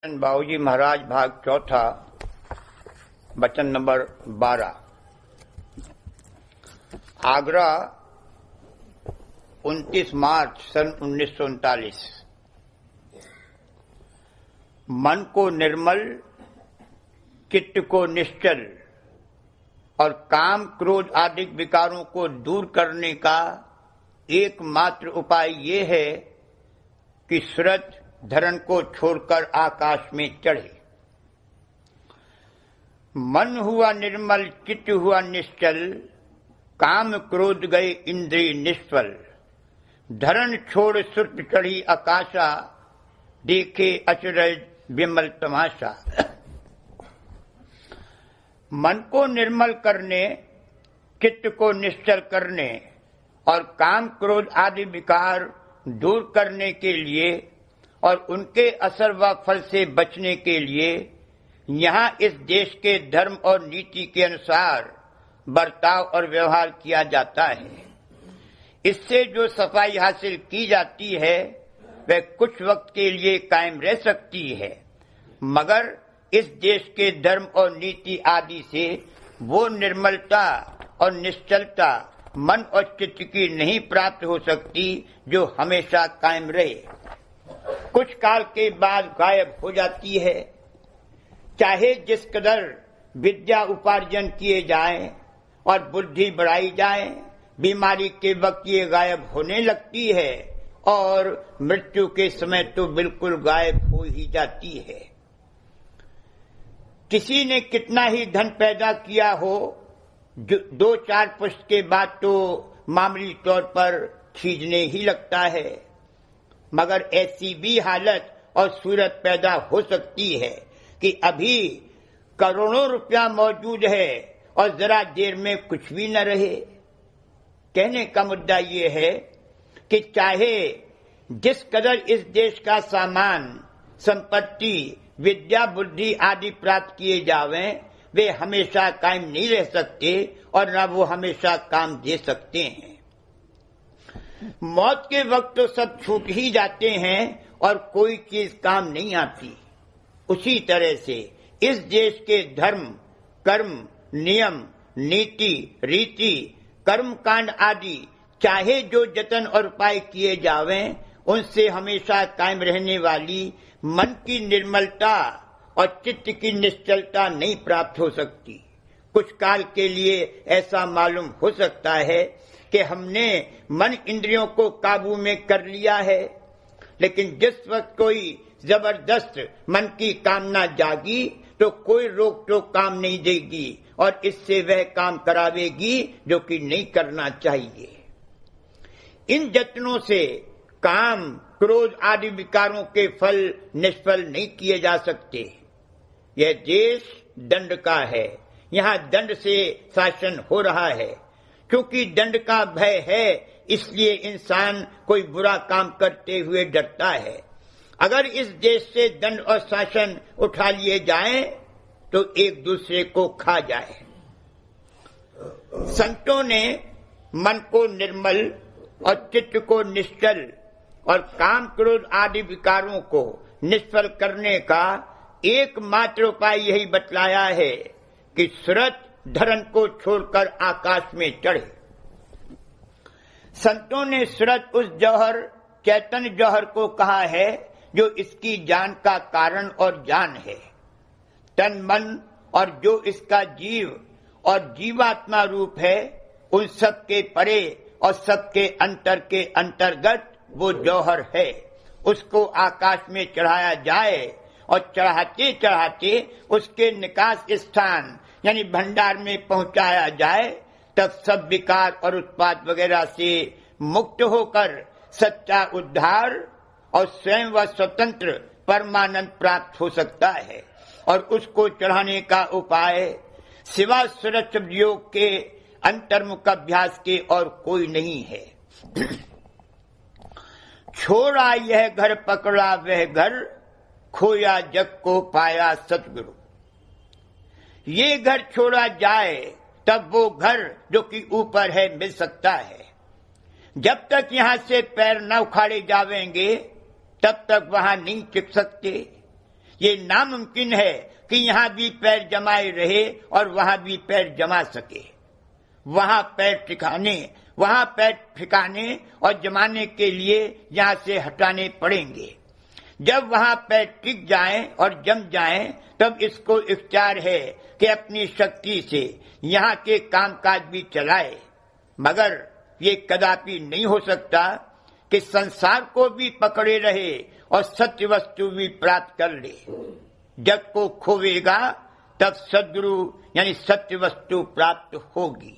बाबूजी महाराज भाग चौथा वचन नंबर 12। आगरा 29 मार्च सन 1939। मन को निर्मल, चित्त को निश्चल और काम क्रोध आदि विकारों को दूर करने का एकमात्र उपाय ये है कि सूरज धरण को छोड़कर आकाश में चढ़े। मन हुआ निर्मल, चित्त हुआ निश्चल, काम क्रोध गए इंद्रिय निष्फल। धरण छोड़ सुर्त चढ़ी आकाशा, देखे अचरज विमल तमाशा। मन को निर्मल करने, चित्त को निश्चल करने और काम क्रोध आदि विकार दूर करने के लिए और उनके असर व फल से बचने के लिए यहाँ इस देश के धर्म और नीति के अनुसार बर्ताव और व्यवहार किया जाता है। इससे जो सफाई हासिल की जाती है वह कुछ वक्त के लिए कायम रह सकती है, मगर इस देश के धर्म और नीति आदि से वो निर्मलता और निश्चलता मन और चित्त की नहीं प्राप्त हो सकती जो हमेशा कायम रहे। कुछ काल के बाद गायब हो जाती है। चाहे जिस कदर विद्या उपार्जन किए जाएं और बुद्धि बढ़ाई जाए, बीमारी के वक्त ये गायब होने लगती है और मृत्यु के समय तो बिल्कुल गायब हो ही जाती है। किसी ने कितना ही धन पैदा किया हो, 2-4 पुष्ट के बाद तो मामूली तौर पर खींचने ही लगता है, मगर ऐसी भी हालत और सूरत पैदा हो सकती है कि अभी करोड़ों रुपया मौजूद है और जरा देर में कुछ भी न रहे। कहने का मुद्दा ये है कि चाहे जिस कदर इस देश का सामान, संपत्ति, विद्या, बुद्धि आदि प्राप्त किए जावें, वे हमेशा कायम नहीं रह सकते और न वो हमेशा काम दे सकते हैं। मौत के वक्त तो सब छूट ही जाते हैं और कोई चीज काम नहीं आती। उसी तरह से इस देश के धर्म, कर्म, नियम, नीति, रीति, कर्म कांड आदि चाहे जो जतन और उपाय किए जावें, उनसे हमेशा कायम रहने वाली मन की निर्मलता और चित्त की निश्चलता नहीं प्राप्त हो सकती। कुछ काल के लिए ऐसा मालूम हो सकता है कि हमने मन इंद्रियों को काबू में कर लिया है, लेकिन जिस वक्त कोई जबरदस्त मन की कामना जागी तो कोई रोक टोक काम नहीं देगी और इससे वह काम करावेगी जो कि नहीं करना चाहिए। इन जतनों से काम, क्रोध आदि विकारों के फल निष्फल नहीं किए जा सकते। यह देश दंड का है, यहाँ दंड से शासन हो रहा है। क्योंकि दंड का भय है, इसलिए इंसान कोई बुरा काम करते हुए डरता है। अगर इस देश से दंड और शासन उठा लिए जाएं, तो एक दूसरे को खा जाए। संतों ने मन को निर्मल और चित्त को निश्चल और काम क्रोध आदि विकारों को निष्फल करने का एकमात्र उपाय यही बतलाया है कि सूरज धरण को छोड़कर आकाश में चढ़े। संतों ने सूरज उस जौहर, चैतन्य जौहर को कहा है जो इसकी जान का कारण और जान है। तन मन और जो इसका जीव और जीवात्मा रूप है, उन सब के परे और सबके अंतर के अंतर्गत वो जौहर है। उसको आकाश में चढ़ाया जाए और चढ़ाते चढ़ाते उसके निकास स्थान यानी भंडार में पहुंचाया जाए, तब सब विकार और उत्पाद वगैरह से मुक्त होकर सच्चा उद्धार और स्वयं व स्वतंत्र परमानंद प्राप्त हो सकता है। और उसको चढ़ाने का उपाय सिवा सूरज योग के अंतर्मुख अभ्यास के और कोई नहीं है। छोड़ा यह घर, पकड़ा वह घर, खोया जग को पाया सतगुरु। ये घर छोड़ा जाए तब वो घर जो कि ऊपर है मिल सकता है। जब तक यहां से पैर न उखाड़े जावेंगे तब तक वहां नहीं टिक सकते। ये नामुमकिन है कि यहाँ भी पैर जमाए रहे और वहां भी पैर जमा सके। वहां पैर ठिकाने और जमाने के लिए यहाँ से हटाने पड़ेंगे। जब वहां पैर टिक जाएं और जम जाएं, तब इसको इख्तियार है कि अपनी शक्ति से यहाँ के कामकाज भी चलाए। मगर ये कदापि नहीं हो सकता कि संसार को भी पकड़े रहे और सत्य वस्तु भी प्राप्त कर ले। जग को खोवेगा तब सद्गुरु यानी सत्य वस्तु प्राप्त होगी।